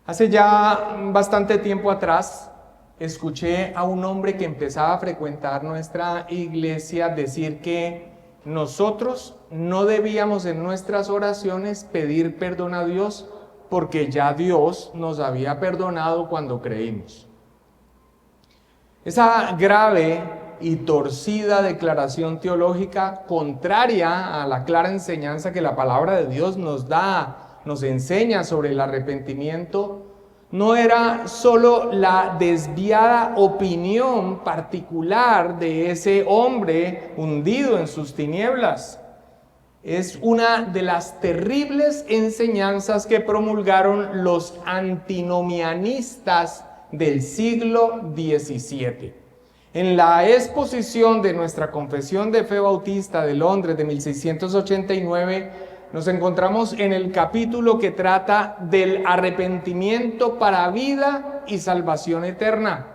Hace ya bastante tiempo atrás, escuché a un hombre que empezaba a frecuentar nuestra iglesia decir que nosotros no debíamos en nuestras oraciones pedir perdón a Dios porque ya Dios nos había perdonado cuando creímos. Esa grave y torcida declaración teológica, contraria a la clara enseñanza que la palabra de Dios nos da, nos enseña sobre el arrepentimiento, no era solo la desviada opinión particular de ese hombre hundido en sus tinieblas. Es una de las terribles enseñanzas que promulgaron los antinomianistas del siglo XVII. En la exposición de nuestra Confesión de Fe Bautista de Londres de 1689, nos encontramos en el capítulo que trata del arrepentimiento para vida y salvación eterna.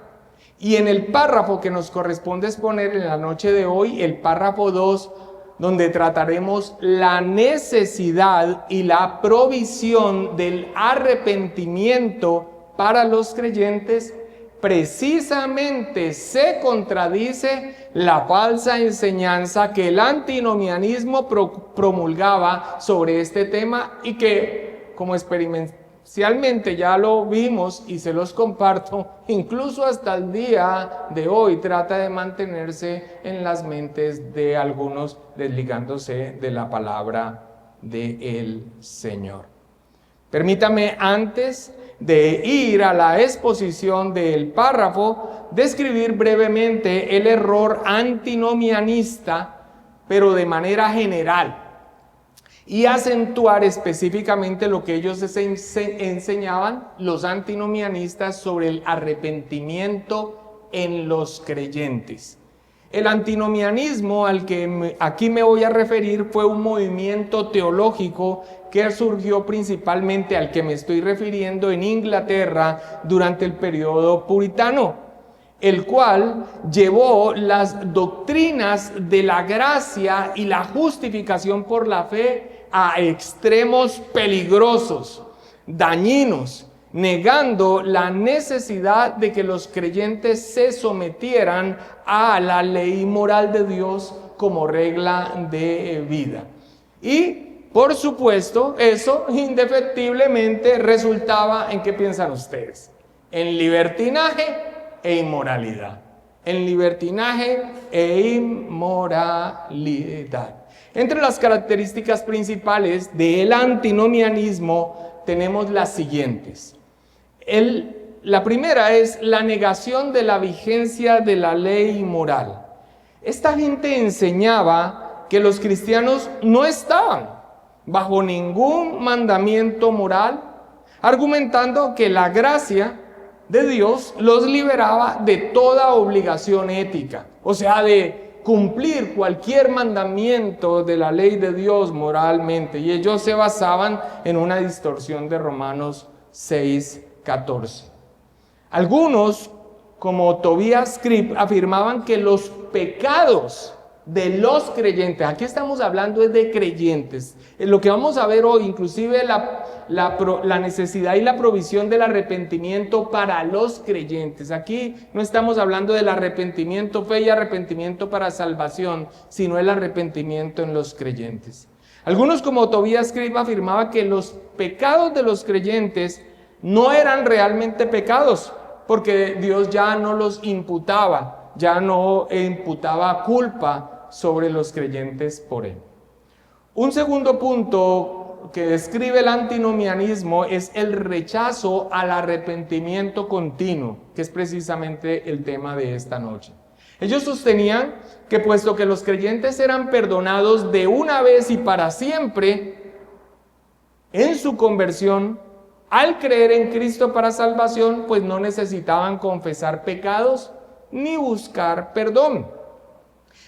Y en el párrafo que nos corresponde exponer en la noche de hoy, el párrafo 2, donde trataremos la necesidad y la provisión del arrepentimiento para los creyentes, precisamente se contradice la falsa enseñanza que el antinomianismo promulgaba sobre este tema y que, como experiencialmente ya lo vimos y se los comparto, incluso hasta el día de hoy trata de mantenerse en las mentes de algunos, desligándose de la palabra del Señor. Permítame, antes de ir a la exposición del párrafo, describir brevemente el error antinomianista, pero de manera general, y acentuar específicamente lo que ellos enseñaban, los antinomianistas, sobre el arrepentimiento en los creyentes. El antinomianismo al que aquí me voy a referir fue un movimiento teológico que surgió principalmente, al que me estoy refiriendo, en Inglaterra durante el periodo puritano, el cual llevó las doctrinas de la gracia y la justificación por la fe a extremos peligrosos, dañinos, negando la necesidad de que los creyentes se sometieran a la ley moral de Dios como regla de vida. Y, por supuesto, eso indefectiblemente resultaba en, ¿qué piensan ustedes?, en libertinaje e inmoralidad. En libertinaje e inmoralidad. Entre las características principales del antinomianismo tenemos las siguientes. La primera es la negación de la vigencia de la ley moral. Esta gente enseñaba que los cristianos no estaban bajo ningún mandamiento moral, argumentando que la gracia de Dios los liberaba de toda obligación ética, o sea, de cumplir cualquier mandamiento de la ley de Dios moralmente, y ellos se basaban en una distorsión de Romanos 6:14. Algunos, como Tobias Scrip, afirmaban que los pecados de los creyentes, aquí estamos hablando de creyentes, lo que vamos a ver hoy, inclusive la necesidad y la provisión del arrepentimiento para los creyentes. Aquí no estamos hablando del arrepentimiento, fe y arrepentimiento para salvación, sino el arrepentimiento en los creyentes. Algunos, como Tobias Scrip, afirmaban que los pecados de los creyentes no eran realmente pecados, porque Dios ya no los imputaba, ya no imputaba culpa sobre los creyentes por él. Un segundo punto que describe el antinomianismo es el rechazo al arrepentimiento continuo, que es precisamente el tema de esta noche. Ellos sostenían que, puesto que los creyentes eran perdonados de una vez y para siempre en su conversión, al creer en Cristo para salvación, pues no necesitaban confesar pecados ni buscar perdón.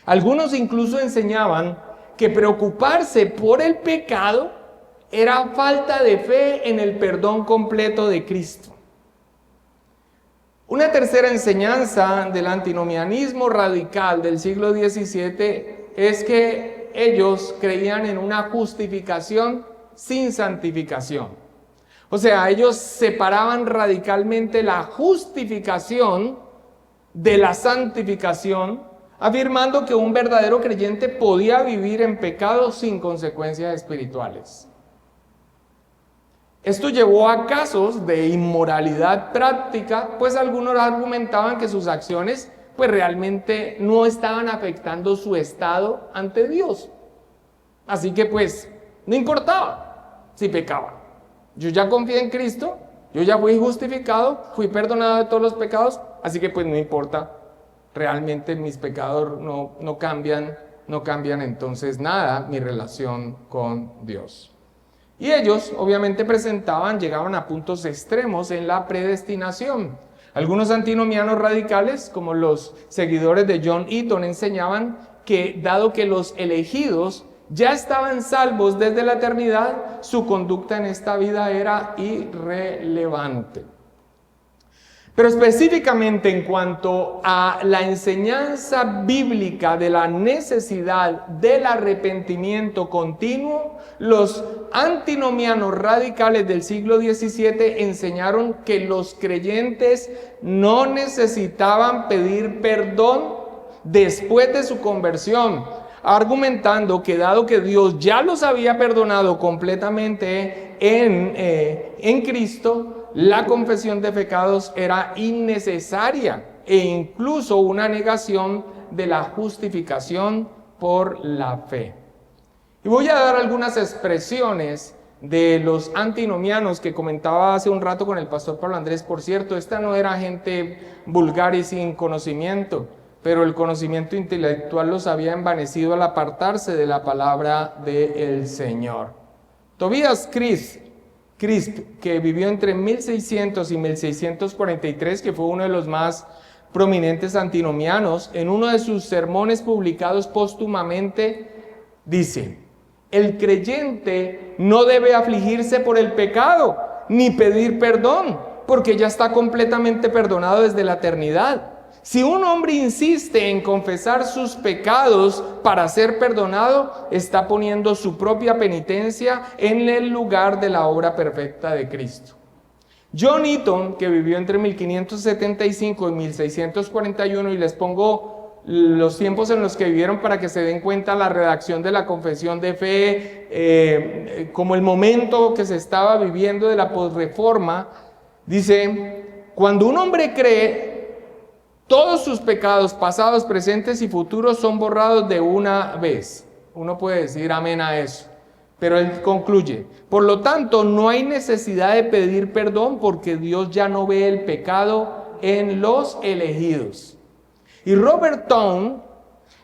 Algunos incluso enseñaban que preocuparse por el pecado era falta de fe en el perdón completo de Cristo. Una tercera enseñanza del antinomianismo radical del siglo XVII es que ellos creían en una justificación sin santificación. O sea, ellos separaban radicalmente la justificación de la santificación, afirmando que un verdadero creyente podía vivir en pecado sin consecuencias espirituales. Esto llevó a casos de inmoralidad práctica, pues algunos argumentaban que sus acciones pues realmente no estaban afectando su estado ante Dios. Así que pues no importaba si pecaba. Yo ya confié en Cristo, yo ya fui justificado, fui perdonado de todos los pecados, así que pues no importa, realmente mis pecados no cambian entonces nada mi relación con Dios. Y ellos obviamente llegaban a puntos extremos en la predestinación. Algunos antinomianos radicales, como los seguidores de John Eaton, enseñaban que dado que los elegidos ya estaban salvos desde la eternidad, su conducta en esta vida era irrelevante. Pero específicamente en cuanto a la enseñanza bíblica de la necesidad del arrepentimiento continuo, los antinomianos radicales del siglo XVII enseñaron que los creyentes no necesitaban pedir perdón después de su conversión, argumentando que dado que Dios ya los había perdonado completamente en Cristo, la confesión de pecados era innecesaria e incluso una negación de la justificación por la fe. Y voy a dar algunas expresiones de los antinomianos que comentaba hace un rato con el pastor Pablo Andrés. Por cierto, esta no era gente vulgar y sin conocimiento, pero el conocimiento intelectual los había envanecido al apartarse de la palabra del Señor. Tobias Crisp, que vivió entre 1600 y 1643, que fue uno de los más prominentes antinomianos, en uno de sus sermones publicados póstumamente, dice: el creyente no debe afligirse por el pecado, ni pedir perdón, porque ya está completamente perdonado desde la eternidad. Si un hombre insiste en confesar sus pecados para ser perdonado, está poniendo su propia penitencia en el lugar de la obra perfecta de Cristo. John Eaton, que vivió entre 1575 y 1641, y les pongo los tiempos en los que vivieron para que se den cuenta la redacción de la confesión de fe, como el momento que se estaba viviendo de la posreforma, dice: cuando un hombre cree, todos sus pecados pasados, presentes y futuros son borrados de una vez. Uno puede decir amén a eso, pero él concluye: por lo tanto, no hay necesidad de pedir perdón porque Dios ya no ve el pecado en los elegidos. Y Robert Towne,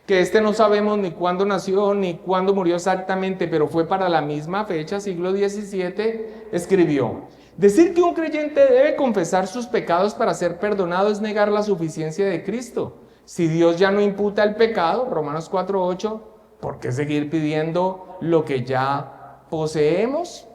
que no sabemos ni cuándo nació ni cuándo murió exactamente, pero fue para la misma fecha, siglo XVII, escribió: decir que un creyente debe confesar sus pecados para ser perdonado es negar la suficiencia de Cristo. Si Dios ya no imputa el pecado, Romanos 4:8, ¿por qué seguir pidiendo lo que ya poseemos?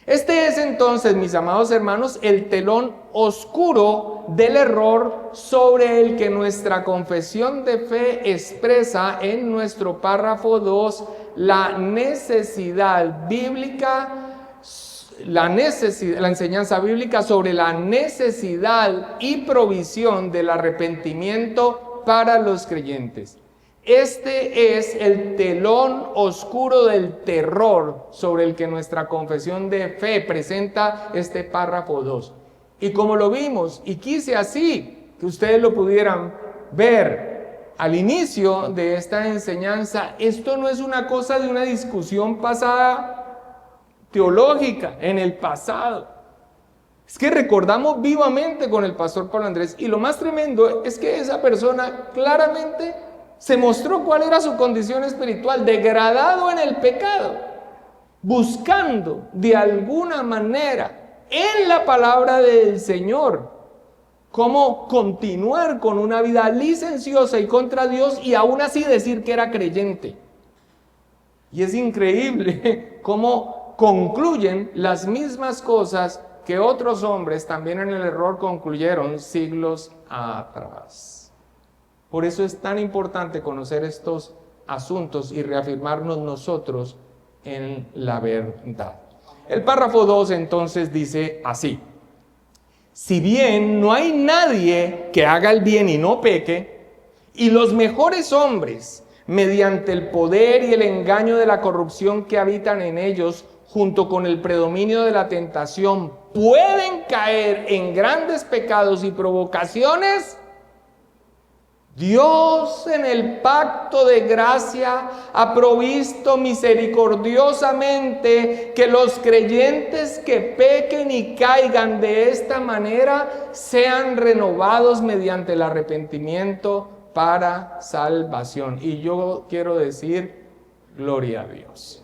Este es entonces, mis amados hermanos, el telón oscuro del error sobre el que nuestra confesión de fe expresa en nuestro párrafo 2 la necesidad bíblica, la enseñanza bíblica sobre la necesidad y provisión del arrepentimiento para los creyentes. Este es el telón oscuro del terror sobre el que nuestra confesión de fe presenta este párrafo 2. Y como lo vimos, y quise así que ustedes lo pudieran ver al inicio de esta enseñanza, esto no es una cosa de una discusión pasada teológica en el pasado. Es que recordamos vivamente con el pastor Pablo Andrés, y lo más tremendo es que esa persona claramente se mostró cuál era su condición espiritual: degradado en el pecado, buscando de alguna manera en la palabra del Señor cómo continuar con una vida licenciosa y contra Dios, y aún así decir que era creyente. Y es increíble cómo concluyen las mismas cosas que otros hombres también en el error concluyeron siglos atrás. Por eso es tan importante conocer estos asuntos y reafirmarnos nosotros en la verdad. El párrafo 2 entonces dice así: si bien no hay nadie que haga el bien y no peque, y los mejores hombres, mediante el poder y el engaño de la corrupción que habitan en ellos, junto con el predominio de la tentación, pueden caer en grandes pecados y provocaciones, Dios en el pacto de gracia ha provisto misericordiosamente que los creyentes que pequen y caigan de esta manera sean renovados mediante el arrepentimiento para salvación. Y yo quiero decir, gloria a Dios.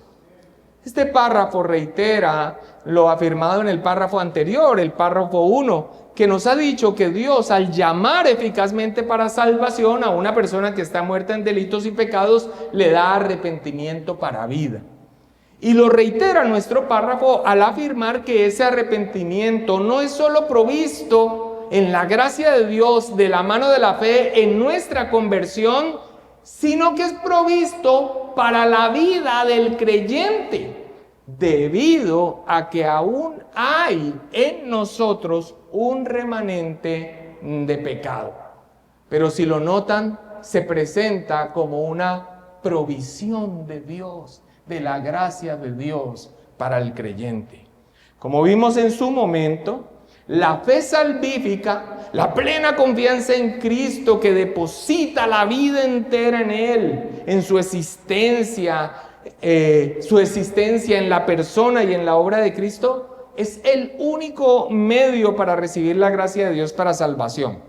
Este párrafo reitera lo afirmado en el párrafo anterior, el párrafo 1, que nos ha dicho que Dios, al llamar eficazmente para salvación a una persona que está muerta en delitos y pecados, le da arrepentimiento para vida. Y lo reitera nuestro párrafo al afirmar que ese arrepentimiento no es solo provisto en la gracia de Dios de la mano de la fe en nuestra conversión, sino que es provisto para la vida del creyente, debido a que aún hay en nosotros un remanente de pecado. Pero si lo notan, se presenta como una provisión de Dios, de la gracia de Dios para el creyente. Como vimos en su momento, la fe salvífica, la plena confianza en Cristo que deposita la vida entera en Él, en su existencia en la persona y en la obra de Cristo, es el único medio para recibir la gracia de Dios para salvación.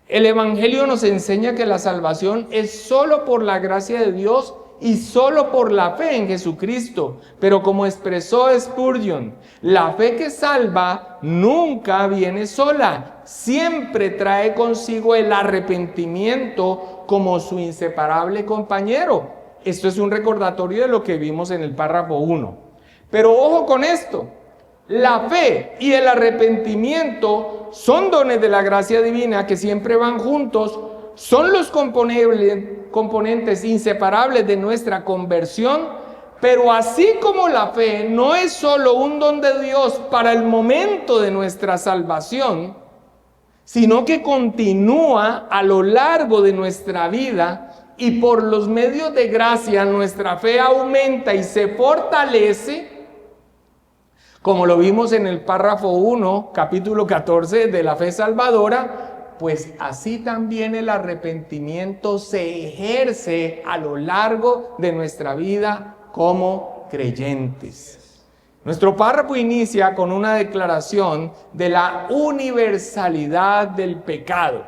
El Evangelio nos enseña que la salvación es solo por la gracia de Dios y solo por la fe en Jesucristo. Pero como expresó Spurgeon, la fe que salva nunca viene sola, siempre trae consigo el arrepentimiento como su inseparable compañero. Esto es un recordatorio de lo que vimos en el párrafo 1. Pero ojo con esto. La fe y el arrepentimiento son dones de la gracia divina que siempre van juntos, son los componentes inseparables de nuestra conversión, pero así como la fe no es solo un don de Dios para el momento de nuestra salvación, sino que continúa a lo largo de nuestra vida y por los medios de gracia nuestra fe aumenta y se fortalece, como lo vimos en el párrafo 1, capítulo 14 de la fe salvadora, pues así también el arrepentimiento se ejerce a lo largo de nuestra vida como creyentes. Nuestro párrafo inicia con una declaración de la universalidad del pecado,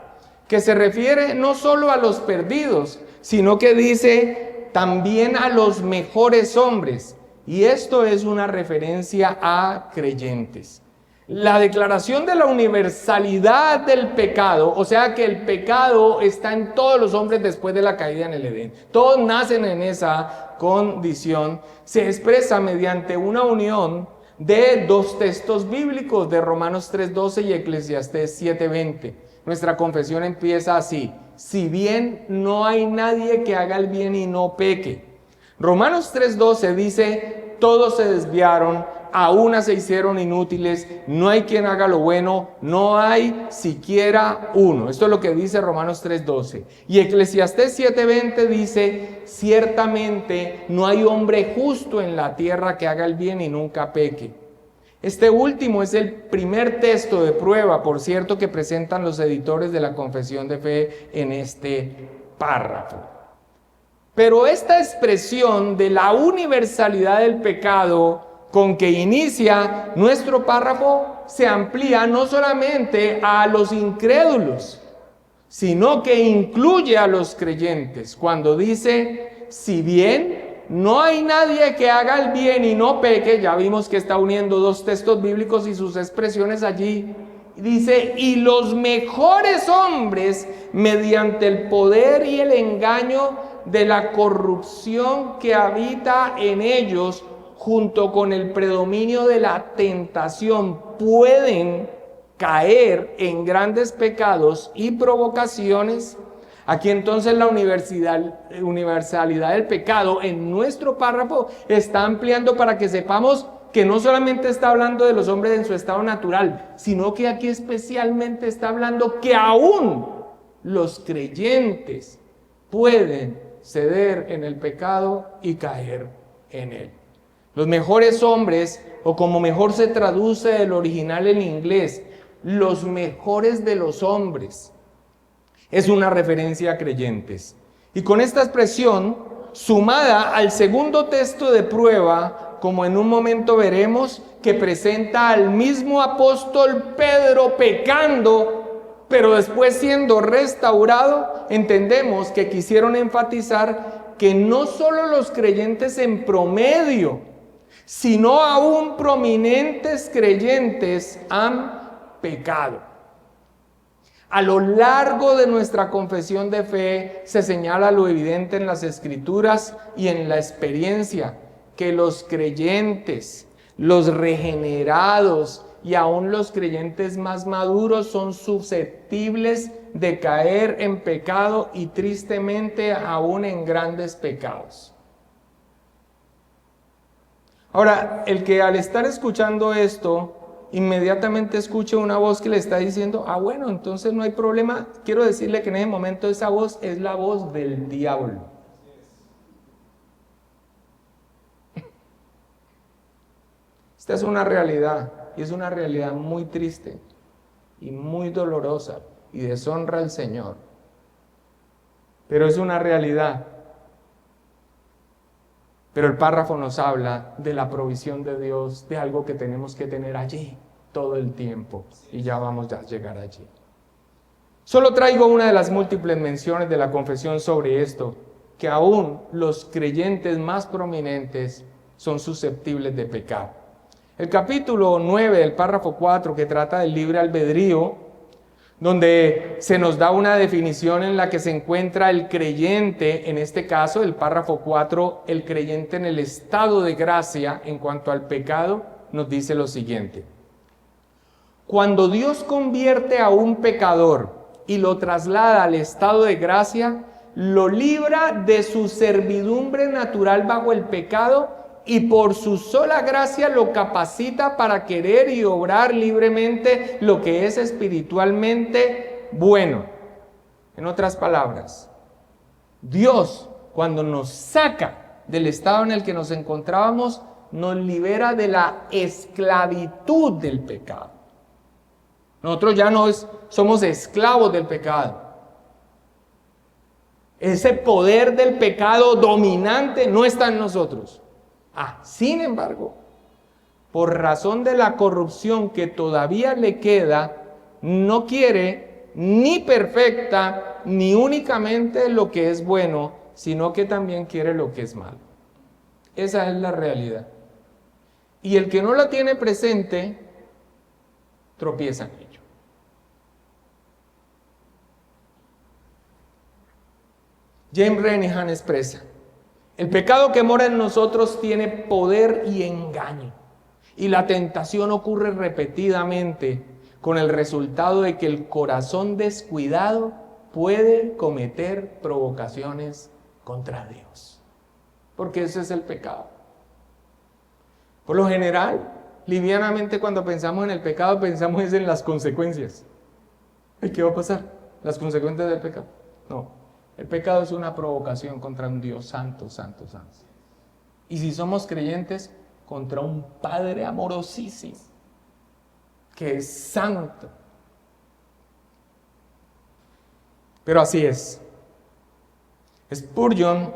que se refiere no solo a los perdidos, sino que dice también a los mejores hombres. Y esto es una referencia a creyentes. La declaración de la universalidad del pecado, o sea que el pecado está en todos los hombres después de la caída en el Edén. Todos nacen en esa condición. Se expresa mediante una unión de dos textos bíblicos, de Romanos 3:12 y Eclesiastés 7:20. Nuestra confesión empieza así: si bien no hay nadie que haga el bien y no peque. Romanos 3:12 dice: todos se desviaron, a una se hicieron inútiles, no hay quien haga lo bueno, no hay siquiera uno. Esto es lo que dice Romanos 3:12. Y Eclesiastés 7:20 dice: ciertamente no hay hombre justo en la tierra que haga el bien y nunca peque. Este último es el primer texto de prueba, por cierto, que presentan los editores de la Confesión de Fe en este párrafo. Pero esta expresión de la universalidad del pecado con que inicia nuestro párrafo se amplía no solamente a los incrédulos, sino que incluye a los creyentes. Cuando dice: si bien no hay nadie que haga el bien y no peque, ya vimos que está uniendo dos textos bíblicos y sus expresiones allí. Dice: y los mejores hombres, mediante el poder y el engaño de la corrupción que habita en ellos, junto con el predominio de la tentación, pueden caer en grandes pecados y provocaciones. Aquí entonces la universalidad del pecado en nuestro párrafo está ampliando para que sepamos que no solamente está hablando de los hombres en su estado natural, sino que aquí especialmente está hablando que aún los creyentes pueden ceder en el pecado y caer en él. Los mejores hombres, o como mejor se traduce el original en inglés, los mejores de los hombres, es una referencia a creyentes. Y con esta expresión, sumada al segundo texto de prueba, como en un momento veremos, que presenta al mismo apóstol Pedro pecando, pero después siendo restaurado, entendemos que quisieron enfatizar que no solo los creyentes en promedio, sino aún prominentes creyentes han pecado. A lo largo de nuestra confesión de fe se señala lo evidente en las Escrituras y en la experiencia, que los creyentes, los regenerados y aún los creyentes más maduros son susceptibles de caer en pecado y tristemente aún en grandes pecados. Ahora, el que al estar escuchando esto, inmediatamente escuche una voz que le está diciendo, bueno, entonces no hay problema. Quiero decirle que en ese momento esa voz es la voz del diablo. Esta es una realidad, y es una realidad muy triste y muy dolorosa y deshonra al Señor. Pero es una realidad. Pero el párrafo nos habla de la provisión de Dios, de algo que tenemos que tener allí todo el tiempo. Y ya vamos a llegar allí. Solo traigo una de las múltiples menciones de la confesión sobre esto, que aún los creyentes más prominentes son susceptibles de pecar. El capítulo 9 del párrafo 4, que trata del libre albedrío, donde se nos da una definición en la que se encuentra el creyente, en este caso, el párrafo 4, el creyente en el estado de gracia en cuanto al pecado, nos dice lo siguiente. Cuando Dios convierte a un pecador y lo traslada al estado de gracia, lo libra de su servidumbre natural bajo el pecado y por su sola gracia lo capacita para querer y obrar libremente lo que es espiritualmente bueno. En otras palabras, Dios, cuando nos saca del estado en el que nos encontrábamos, nos libera de la esclavitud del pecado. Nosotros ya no somos esclavos del pecado. Ese poder del pecado dominante no está en nosotros. Sin embargo, por razón de la corrupción que todavía le queda, no quiere ni perfecta ni únicamente lo que es bueno, sino que también quiere lo que es malo. Esa es la realidad. Y el que no la tiene presente, tropieza en ello. James Renihan expresa: el pecado que mora en nosotros tiene poder y engaño, y la tentación ocurre repetidamente, con el resultado de que el corazón descuidado puede cometer provocaciones contra Dios. Porque ese es el pecado. Por lo general, livianamente cuando pensamos en el pecado, pensamos en las consecuencias. ¿Qué va a pasar? ¿Las consecuencias del pecado? No. El pecado es una provocación contra un Dios santo, santo, santo. Y si somos creyentes, contra un Padre amorosísimo, que es santo. Pero así es. Spurgeon,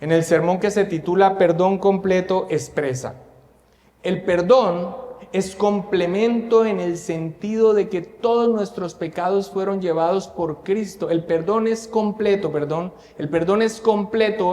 en el sermón que se titula Perdón completo, expresa: el perdón es complemento en el sentido de que todos nuestros pecados fueron llevados por Cristo. El perdón es completo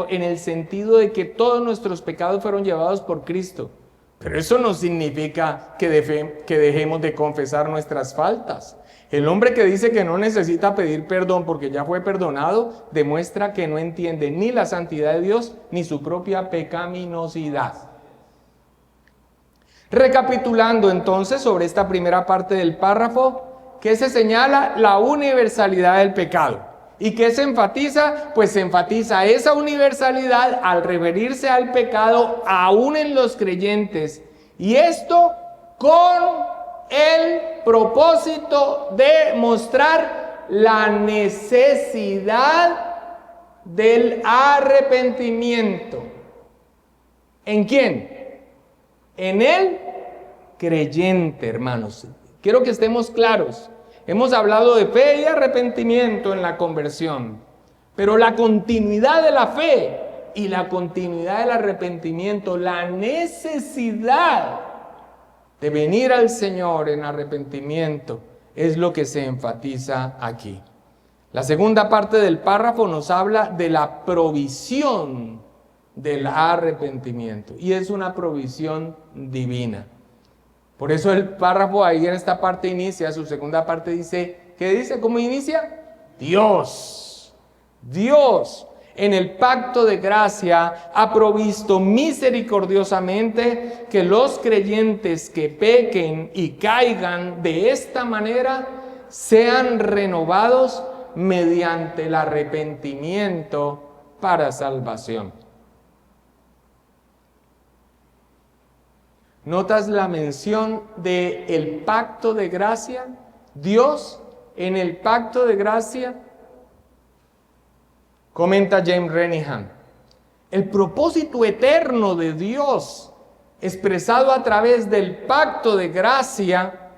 en el sentido de que todos nuestros pecados fueron llevados por Cristo. Pero eso no significa que dejemos de confesar nuestras faltas. El hombre que dice que no necesita pedir perdón porque ya fue perdonado, demuestra que no entiende ni la santidad de Dios ni su propia pecaminosidad. Recapitulando entonces sobre esta primera parte del párrafo, ¿qué se señala? La universalidad del pecado. ¿Y qué se enfatiza? Pues se enfatiza esa universalidad al referirse al pecado aún en los creyentes Y esto con el propósito de mostrar la necesidad del arrepentimiento. ¿En quién? En el creyente, hermanos. Quiero que estemos claros. Hemos hablado de fe y arrepentimiento en la conversión, pero la continuidad de la fe y la continuidad del arrepentimiento, la necesidad de venir al Señor en arrepentimiento, es lo que se enfatiza aquí. La segunda parte del párrafo nos habla de la provisión del arrepentimiento, y es una provisión divina. Por eso el párrafo ahí en esta parte inicia, su segunda parte dice, ¿qué dice? ¿Cómo inicia? Dios en el pacto de gracia ha provisto misericordiosamente que los creyentes que pequen y caigan de esta manera sean renovados mediante el arrepentimiento para salvación. ¿Notas la mención del pacto de gracia? Dios en el pacto de gracia. Comenta James Renihan, el propósito eterno de Dios, expresado a través del pacto de gracia,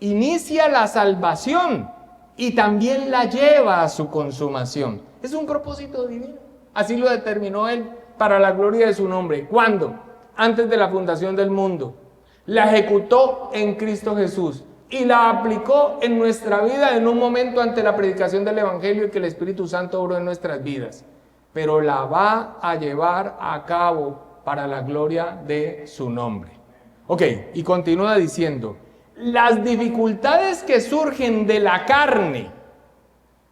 inicia la salvación y también la lleva a su consumación. Es un propósito divino. Así lo determinó Él para la gloria de su nombre. ¿Cuándo? Antes de la fundación del mundo. La ejecutó en Cristo Jesús y la aplicó en nuestra vida en un momento ante la predicación del Evangelio y que el Espíritu Santo obró en nuestras vidas. Pero la va a llevar a cabo para la gloria de su nombre. Ok, y continúa diciendo, las dificultades que surgen de la carne,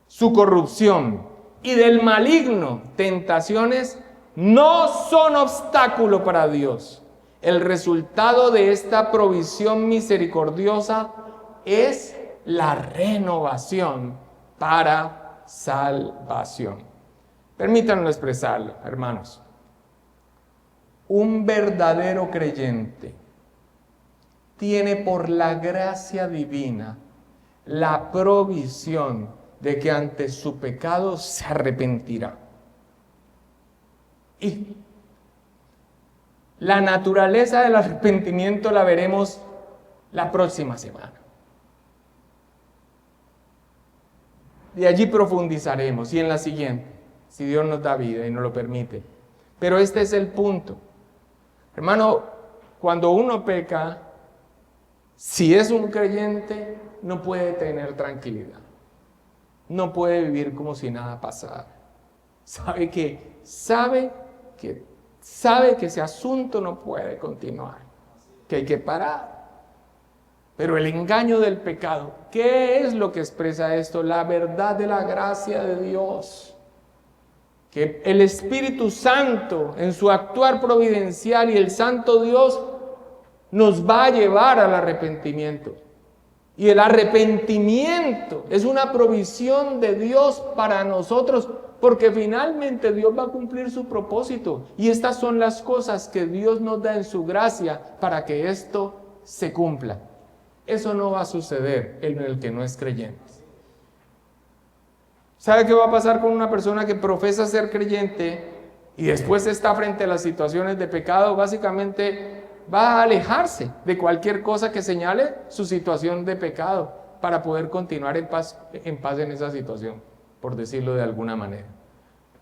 su corrupción, y del maligno, tentaciones, no son obstáculo para Dios. El resultado de esta provisión misericordiosa es la renovación para salvación. Permítanme expresarlo, hermanos. Un verdadero creyente tiene por la gracia divina la provisión de que ante su pecado se arrepentirá. Y la naturaleza del arrepentimiento la veremos la próxima semana. De allí profundizaremos y en la siguiente, si Dios nos da vida y nos lo permite. Pero este es el punto. Hermano, cuando uno peca, si es un creyente, no puede tener tranquilidad. No puede vivir como si nada pasara. Sabe que ese asunto no puede continuar, que hay que parar. Pero el engaño del pecado, ¿qué es lo que expresa esto? La verdad de la gracia de Dios. Que el Espíritu Santo, en su actuar providencial, y el Santo Dios nos va a llevar al arrepentimiento. Y el arrepentimiento es una provisión de Dios para nosotros, porque finalmente Dios va a cumplir su propósito. Y estas son las cosas que Dios nos da en su gracia para que esto se cumpla. Eso no va a suceder en el que no es creyente. ¿Sabe qué va a pasar con una persona que profesa ser creyente y después está frente a las situaciones de pecado? Básicamente va a alejarse de cualquier cosa que señale su situación de pecado para poder continuar en paz en esa situación, por decirlo de alguna manera.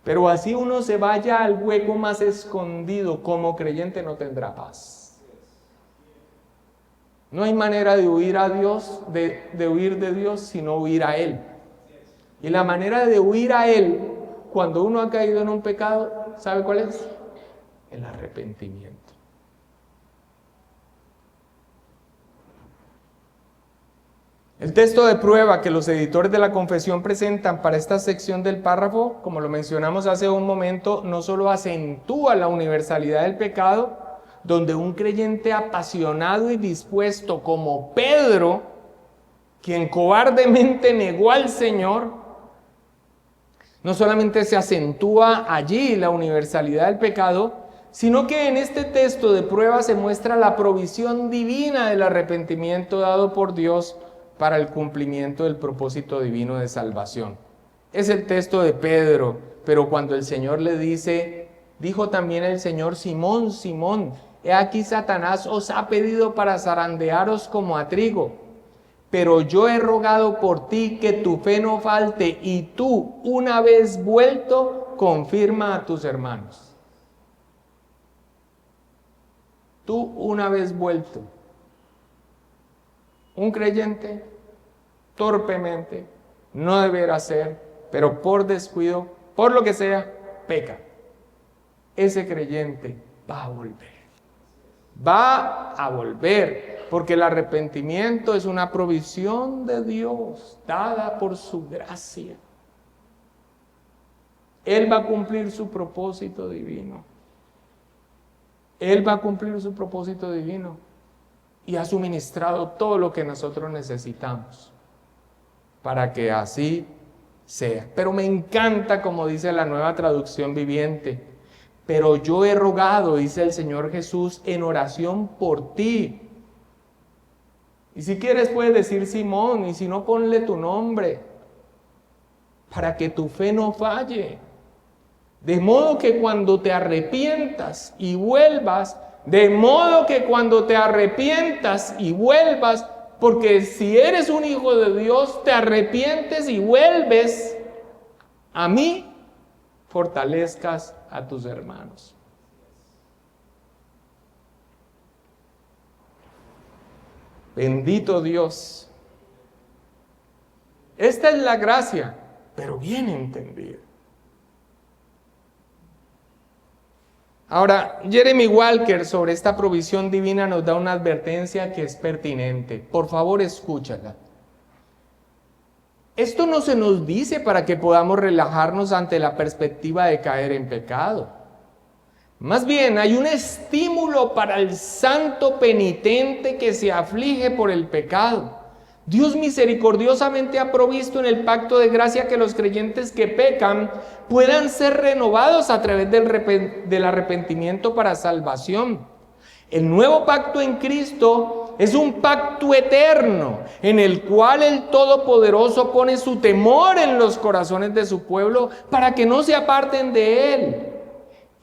Pero así uno se vaya al hueco más escondido, como creyente no tendrá paz. No hay manera de huir a Dios, de huir de Dios, sino huir a Él. Y la manera de huir a Él, cuando uno ha caído en un pecado, ¿sabe cuál es? El arrepentimiento. El texto de prueba que los editores de la confesión presentan para esta sección del párrafo, como lo mencionamos hace un momento, no solo acentúa la universalidad del pecado, donde un creyente apasionado y dispuesto como Pedro, quien cobardemente negó al Señor, no solamente se acentúa allí la universalidad del pecado, sino que en este texto de prueba se muestra la provisión divina del arrepentimiento dado por Dios para el cumplimiento del propósito divino de salvación. Es el texto de Pedro, pero cuando el Señor le dice, dijo también el Señor: Simón, Simón, he aquí Satanás os ha pedido para zarandearos como a trigo, pero yo he rogado por ti que tu fe no falte, y tú, una vez vuelto, confirma a tus hermanos. Tú, una vez vuelto. Un creyente, torpemente, no deberá ser, pero por descuido, por lo que sea, peca. Ese creyente va a volver. Va a volver, porque el arrepentimiento es una provisión de Dios, dada por su gracia. Él va a cumplir su propósito divino. Él va a cumplir su propósito divino y ha suministrado todo lo que nosotros necesitamos para que así sea. Pero me encanta, como dice la Nueva Traducción Viviente, pero yo he rogado, dice el Señor Jesús, en oración por ti. Y si quieres puedes decir Simón, y si no, ponle tu nombre, para que tu fe no falle. De modo que cuando te arrepientas y vuelvas, porque si eres un hijo de Dios, te arrepientes y vuelves, a mí fortalezcas a tus hermanos. Bendito Dios. Esta es la gracia, pero bien entendida. Ahora, Jeremy Walker sobre esta provisión divina nos da una advertencia que es pertinente. Por favor, escúchala. Esto no se nos dice para que podamos relajarnos ante la perspectiva de caer en pecado. Más bien, hay un estímulo para el santo penitente que se aflige por el pecado. Dios misericordiosamente ha provisto en el pacto de gracia que los creyentes que pecan puedan ser renovados a través del arrepentimiento para salvación. El nuevo pacto en Cristo es un pacto eterno en el cual el Todopoderoso pone su temor en los corazones de su pueblo para que no se aparten de él.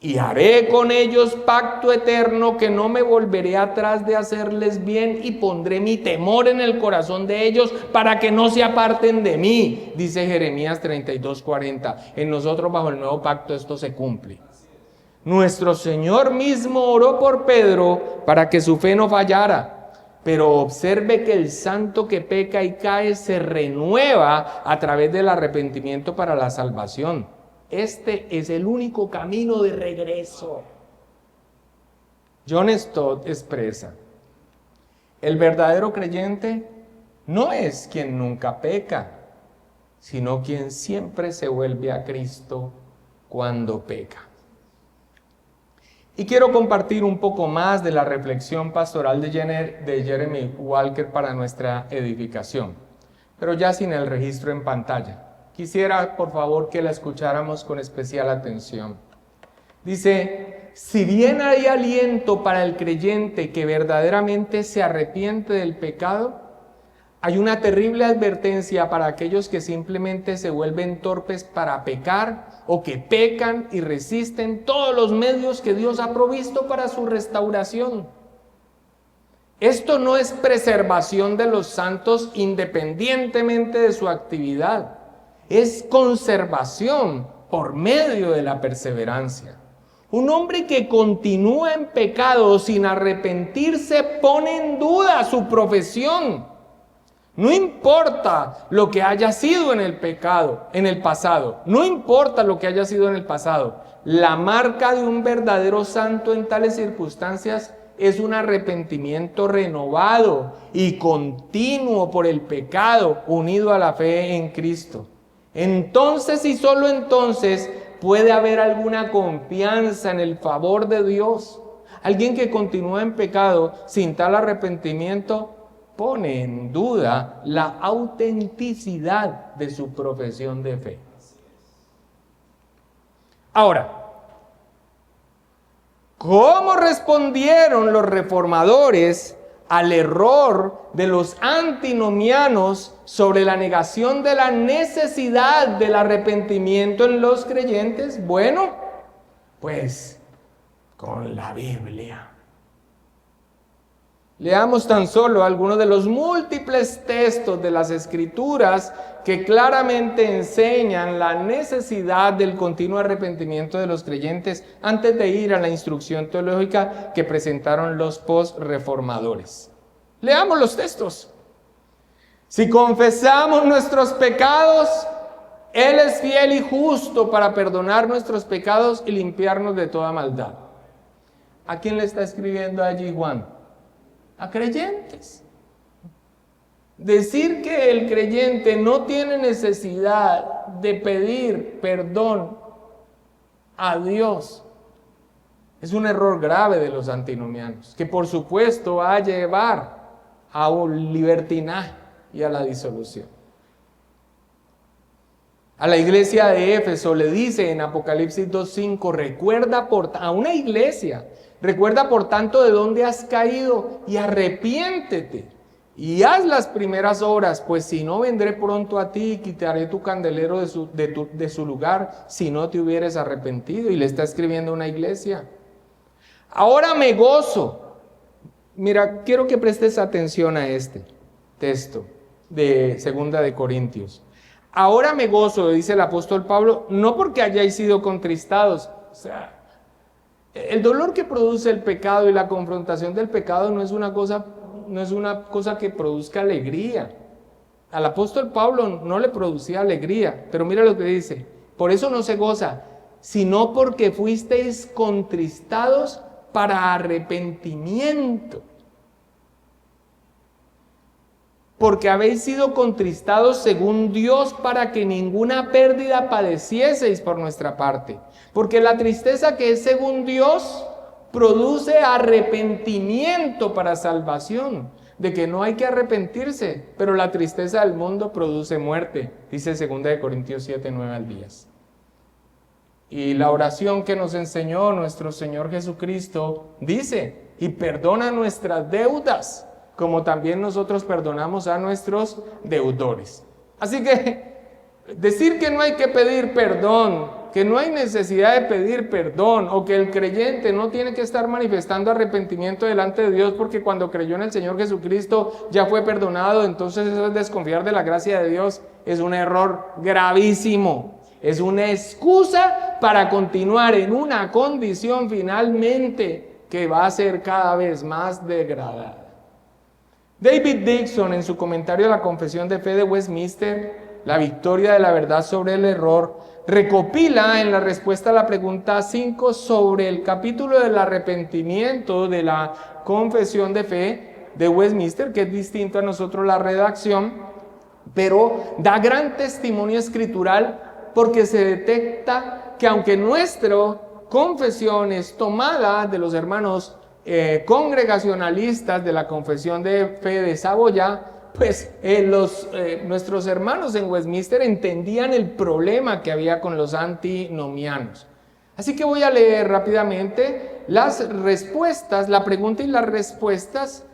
Y haré con ellos pacto eterno, que no me volveré atrás de hacerles bien, y pondré mi temor en el corazón de ellos para que no se aparten de mí, dice Jeremías 32:40. En nosotros bajo el nuevo pacto esto se cumple. Nuestro Señor mismo oró por Pedro para que su fe no fallara, pero observe que el santo que peca y cae se renueva a través del arrepentimiento para la salvación. Este es el único camino de regreso. John Stott expresa: el verdadero creyente no es quien nunca peca, sino quien siempre se vuelve a Cristo cuando peca. Y quiero compartir un poco más de la reflexión pastoral de Jeremy Walker para nuestra edificación, pero ya sin el registro en pantalla. Quisiera, por favor, que la escucháramos con especial atención. Dice: si bien hay aliento para el creyente que verdaderamente se arrepiente del pecado, hay una terrible advertencia para aquellos que simplemente se vuelven torpes para pecar o que pecan y resisten todos los medios que Dios ha provisto para su restauración. Esto no es preservación de los santos independientemente de su actividad. Es conservación por medio de la perseverancia. Un hombre que continúa en pecado sin arrepentirse pone en duda su profesión. No importa lo que haya sido en el pecado, en el pasado. No importa lo que haya sido en el pasado. La marca de un verdadero santo en tales circunstancias es un arrepentimiento renovado y continuo por el pecado unido a la fe en Cristo. Entonces y solo entonces puede haber alguna confianza en el favor de Dios. Alguien que continúa en pecado sin tal arrepentimiento pone en duda la autenticidad de su profesión de fe. Ahora, ¿Cómo respondieron los reformadores al error de los antinomianos sobre la negación de la necesidad del arrepentimiento en los creyentes? Bueno, pues con la Biblia. Leamos tan solo algunos de los múltiples textos de las Escrituras que claramente enseñan la necesidad del continuo arrepentimiento de los creyentes antes de ir a la instrucción teológica que presentaron los post-reformadores. Leamos los textos. Si confesamos nuestros pecados, Él es fiel y justo para perdonar nuestros pecados y limpiarnos de toda maldad. ¿A quién le está escribiendo allí Juan? A creyentes. Decir que el creyente no tiene necesidad de pedir perdón a Dios es un error grave de los antinomianos, que por supuesto va a llevar a un libertinaje y a la disolución. A la iglesia de Éfeso le dice en Apocalipsis 2:5, recuerda a una iglesia, recuerda por tanto de dónde has caído y arrepiéntete y haz las primeras obras, pues si no vendré pronto a ti y quitaré tu candelero de su lugar si no te hubieres arrepentido. Y le está escribiendo a una iglesia. Ahora me gozo. Mira, quiero que prestes atención a este texto de 2 de Corintios. Ahora me gozo, dice el apóstol Pablo, no porque hayáis sido contristados. O sea, el dolor que produce el pecado y la confrontación del pecado no es una cosa que produzca alegría. Al apóstol Pablo no le producía alegría, pero mira lo que dice. Por eso no se goza, sino porque fuisteis contristados para arrepentimiento. Porque habéis sido contristados según Dios para que ninguna pérdida padecieseis por nuestra parte. Porque la tristeza que es según Dios produce arrepentimiento para salvación, de que no hay que arrepentirse, pero la tristeza del mundo produce muerte, dice 2 de Corintios 7, 9 al 10. Y la oración que nos enseñó nuestro Señor Jesucristo dice, y perdona nuestras deudas, como también nosotros perdonamos a nuestros deudores. Así que decir que no hay que pedir perdón, que no hay necesidad de pedir perdón, o que el creyente no tiene que estar manifestando arrepentimiento delante de Dios porque cuando creyó en el Señor Jesucristo ya fue perdonado, entonces eso es desconfiar de la gracia de Dios, es un error gravísimo. Es una excusa para continuar en una condición finalmente que va a ser cada vez más degradada. David Dixon, en su comentario a la Confesión de Fe de Westminster, La victoria de la verdad sobre el error, recopila en la respuesta a la pregunta 5 sobre el capítulo del arrepentimiento de la Confesión de Fe de Westminster, que es distinto a nosotros la redacción, pero da gran testimonio escritural porque se detecta que aunque nuestra confesión es tomada de los hermanos congregacionalistas de la Confesión de Fe de Saboya, pues nuestros hermanos en Westminster entendían el problema que había con los antinomianos. Así que voy a leer rápidamente las respuestas, la pregunta y las respuestas,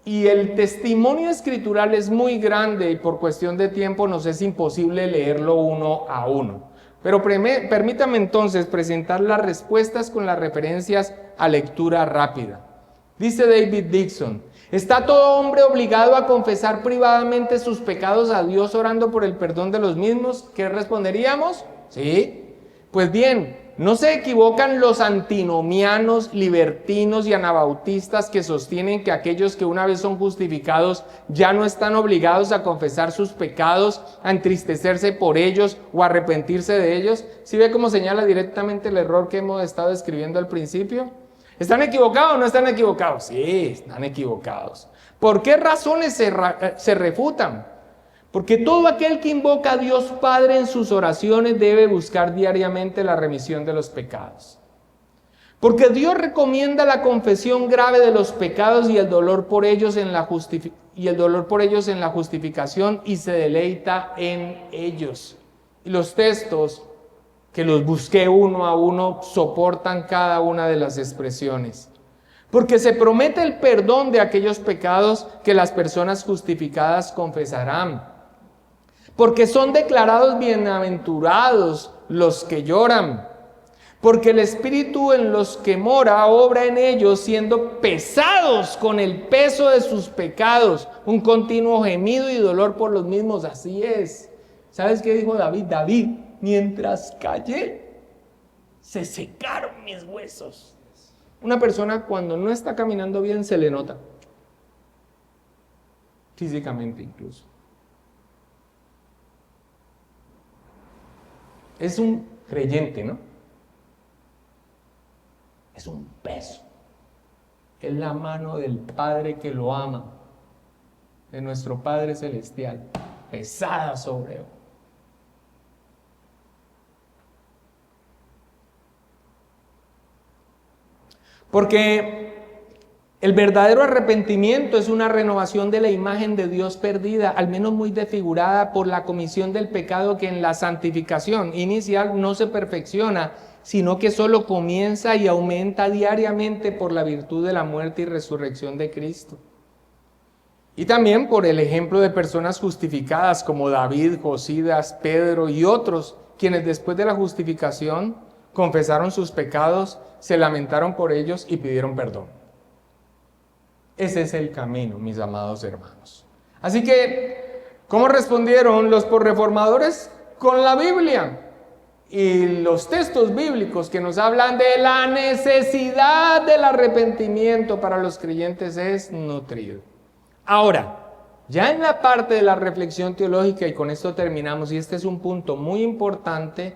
y el testimonio escritural es muy grande y por cuestión de tiempo nos es imposible leerlo uno a uno. Pero permítame entonces presentar las respuestas con las referencias a lectura rápida. Dice David Dixon, ¿está todo hombre obligado a confesar privadamente sus pecados a Dios orando por el perdón de los mismos? ¿Qué responderíamos? Sí. Pues bien, no se equivocan los antinomianos, libertinos y anabautistas que sostienen que aquellos que una vez son justificados ya no están obligados a confesar sus pecados, a entristecerse por ellos o a arrepentirse de ellos. ¿Sí ve cómo señala directamente el error que hemos estado describiendo al principio? ¿Están equivocados o no están equivocados? Sí, están equivocados. ¿Por qué razones se refutan? Porque todo aquel que invoca a Dios Padre en sus oraciones debe buscar diariamente la remisión de los pecados. Porque Dios recomienda la confesión grave de los pecados y el dolor por ellos en la justificación y se deleita en ellos. Y los textos que los busqué uno a uno, soportan cada una de las expresiones. Porque se promete el perdón de aquellos pecados que las personas justificadas confesarán. Porque son declarados bienaventurados los que lloran. Porque el Espíritu en los que mora obra en ellos, siendo pesados con el peso de sus pecados, un continuo gemido y dolor por los mismos. Así es. ¿Sabes qué dijo David? David, mientras callé, se secaron mis huesos. Una persona cuando no está caminando bien se le nota. Físicamente incluso. Es un creyente, ¿no? Es un peso. Es la mano del Padre que lo ama, de nuestro Padre Celestial, pesada sobre él. Porque el verdadero arrepentimiento es una renovación de la imagen de Dios perdida, al menos muy desfigurada por la comisión del pecado que en la santificación inicial no se perfecciona, sino que solo comienza y aumenta diariamente por la virtud de la muerte y resurrección de Cristo. Y también por el ejemplo de personas justificadas como David, Josías, Pedro y otros, quienes después de la justificación confesaron sus pecados, se lamentaron por ellos y pidieron perdón. Ese es el camino, mis amados hermanos. Así que, ¿cómo respondieron los posreformadores? Con la Biblia y los textos bíblicos que nos hablan de la necesidad del arrepentimiento para los creyentes es nutrido. Ahora, ya en la parte de la reflexión teológica, y con esto terminamos, y este es un punto muy importante,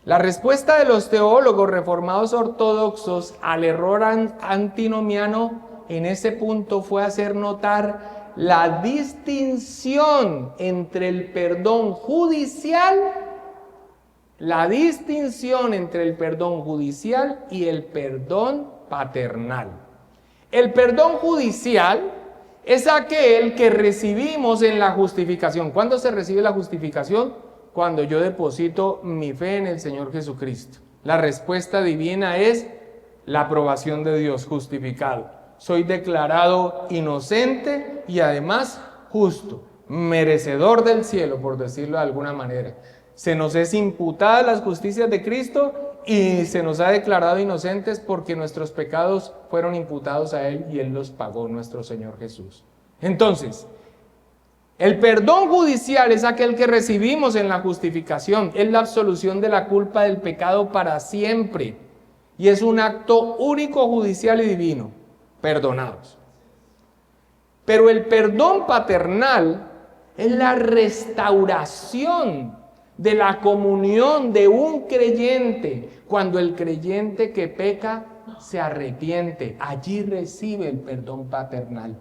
la respuesta de los teólogos reformados ortodoxos al error antinomiano en ese punto fue hacer notar la distinción entre el perdón judicial, y el perdón paternal. El perdón judicial es aquel que recibimos en la justificación. ¿Cuándo se recibe la justificación? Cuando yo deposito mi fe en el Señor Jesucristo. La respuesta divina es la aprobación de Dios, justificado. Soy declarado inocente y además justo, merecedor del cielo, por decirlo de alguna manera. Se nos es imputada las justicias de Cristo y se nos ha declarado inocentes porque nuestros pecados fueron imputados a Él y Él los pagó, nuestro Señor Jesús. Entonces, el perdón judicial es aquel que recibimos en la justificación, es la absolución de la culpa del pecado para siempre y es un acto único, judicial y divino, perdonados. Pero el perdón paternal es la restauración de la comunión de un creyente, cuando el creyente que peca se arrepiente, allí recibe el perdón paternal.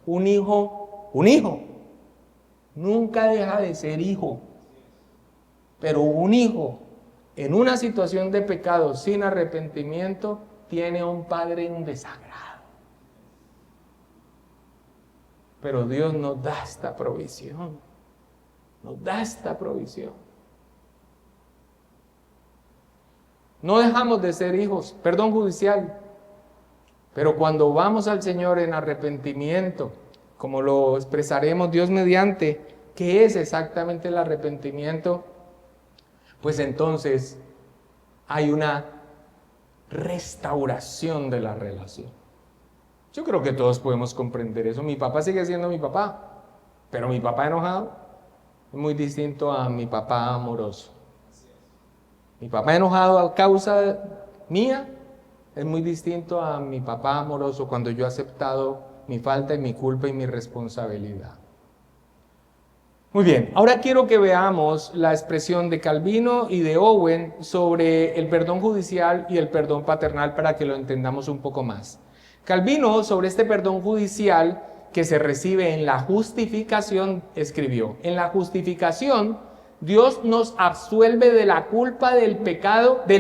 Un hijo nunca deja de ser hijo, pero un hijo en una situación de pecado sin arrepentimiento tiene un padre en desagrado. Pero Dios nos da esta provisión, No dejamos de ser hijos, perdón judicial, pero cuando vamos al Señor en arrepentimiento, como lo expresaremos Dios mediante, ¿qué es exactamente el arrepentimiento? Pues entonces hay una restauración de la relación. Yo creo que todos podemos comprender eso. Mi papá sigue siendo mi papá, pero mi papá enojado es muy distinto a mi papá amoroso. Mi papá enojado a causa mía es muy distinto a mi papá amoroso cuando yo he aceptado mi falta y mi culpa y mi responsabilidad. Muy bien, ahora quiero que veamos la expresión de Calvino y de Owen sobre el perdón judicial y el perdón paternal para que lo entendamos un poco más. Calvino, sobre este perdón judicial que se recibe en la justificación, escribió: en la justificación, Dios nos absuelve de la culpa del pecado, de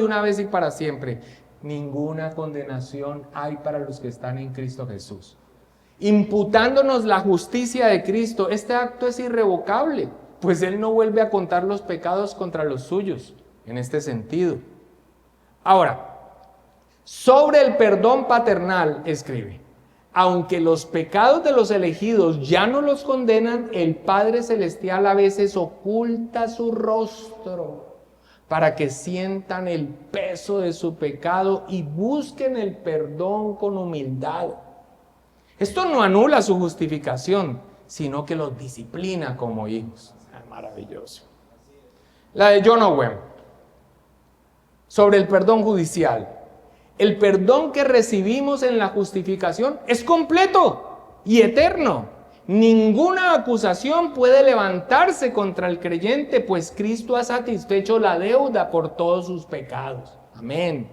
una vez y para siempre. Ninguna condenación hay para los que están en Cristo Jesús. Imputándonos la justicia de Cristo, este acto es irrevocable. pues Él no vuelve a contar los pecados contra los suyos, en este sentido. Ahora, sobre el perdón paternal, escribe: aunque los pecados de los elegidos ya no los condenan, el Padre Celestial a veces oculta su rostro para que sientan el peso de su pecado y busquen el perdón con humildad. Esto no anula su justificación, sino que los disciplina como hijos. Maravilloso. La de John Owen, sobre el perdón judicial. El perdón que recibimos en la justificación es completo y eterno. Ninguna acusación puede levantarse contra el creyente, pues Cristo ha satisfecho la deuda por todos sus pecados. Amén.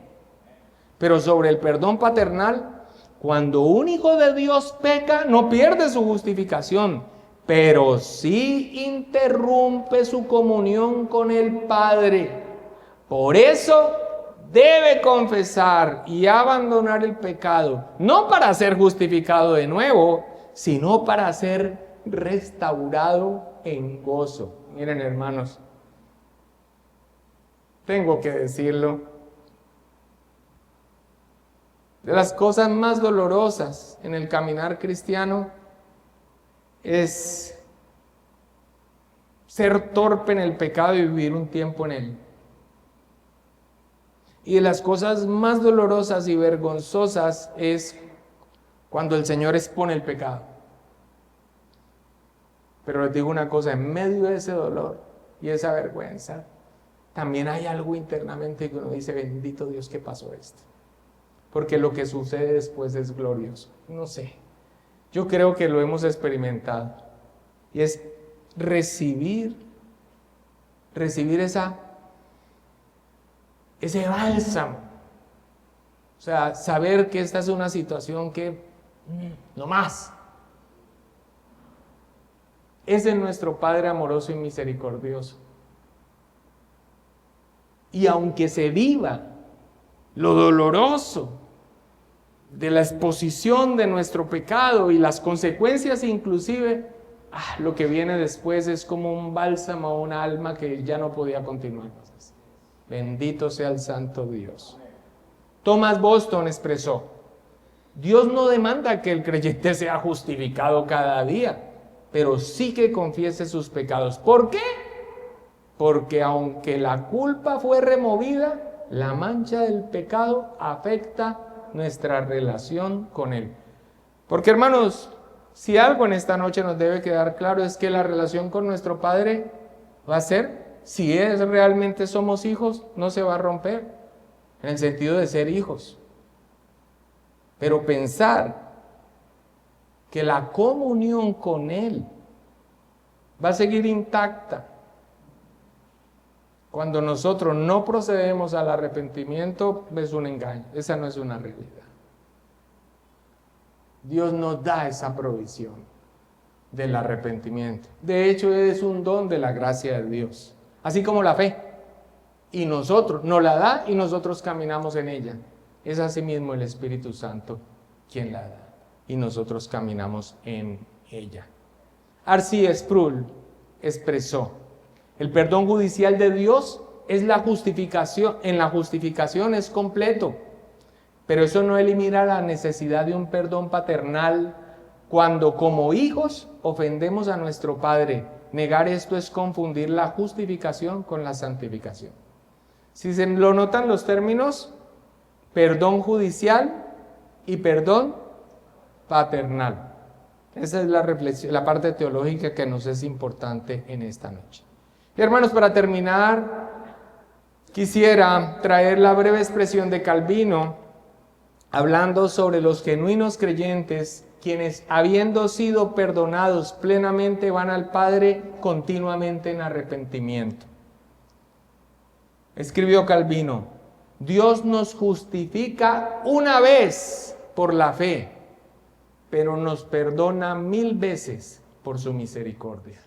Pero sobre el perdón paternal, cuando un hijo de Dios peca, no pierde su justificación, pero sí interrumpe su comunión con el Padre. Por eso debe confesar y abandonar el pecado, no para ser justificado de nuevo, sino para ser restaurado en gozo. Miren, hermanos, tengo que decirlo, de las cosas más dolorosas en el caminar cristiano es ser torpe en el pecado y vivir un tiempo en él. Y de las cosas más dolorosas y vergonzosas es cuando el Señor expone el pecado. Pero les digo una cosa, en medio de ese dolor y esa vergüenza, también hay algo internamente que uno dice: bendito Dios que pasó esto. Porque lo que sucede después es glorioso. No sé, yo creo que lo hemos experimentado. Y es recibir ese bálsamo. O sea, saber que esta es una situación que no más. Ese es nuestro Padre amoroso y misericordioso. Y aunque se viva lo doloroso de la exposición de nuestro pecado y las consecuencias inclusive, lo que viene después es como un bálsamo a una alma que ya no podía continuar. Bendito sea el santo Dios. Thomas Boston expresó: Dios no demanda que el creyente sea justificado cada día, pero sí que confiese sus pecados. ¿Por qué? Porque aunque la culpa fue removida, la mancha del pecado afecta nuestra relación con Él. Porque, hermanos, si algo en esta noche nos debe quedar claro es que la relación con nuestro Padre va a ser, si realmente somos hijos, no se va a romper, en el sentido de ser hijos. Pero pensar que la comunión con Él va a seguir intacta cuando nosotros no procedemos al arrepentimiento, es un engaño. Esa no es una realidad. Dios nos da esa provisión del arrepentimiento. De hecho, es un don de la gracia de Dios, así como la fe. Y nosotros nos la da y nosotros caminamos en ella. Es asimismo el Espíritu Santo quien la da y nosotros caminamos en ella. R.C. Sproul expresó: el perdón judicial de Dios es la justificación. En la justificación es completo, pero eso no elimina la necesidad de un perdón paternal cuando como hijos ofendemos a nuestro Padre. Negar esto es confundir la justificación con la santificación. Si se lo notan los términos, perdón judicial y perdón paternal. Esa es la reflexión, la parte teológica que nos es importante en esta noche. Y hermanos, para terminar, quisiera traer la breve expresión de Calvino, hablando sobre los genuinos creyentes, quienes habiendo sido perdonados plenamente van al Padre continuamente en arrepentimiento. Escribió Calvino: Dios nos justifica una vez por la fe, pero nos perdona 1000 veces por su misericordia.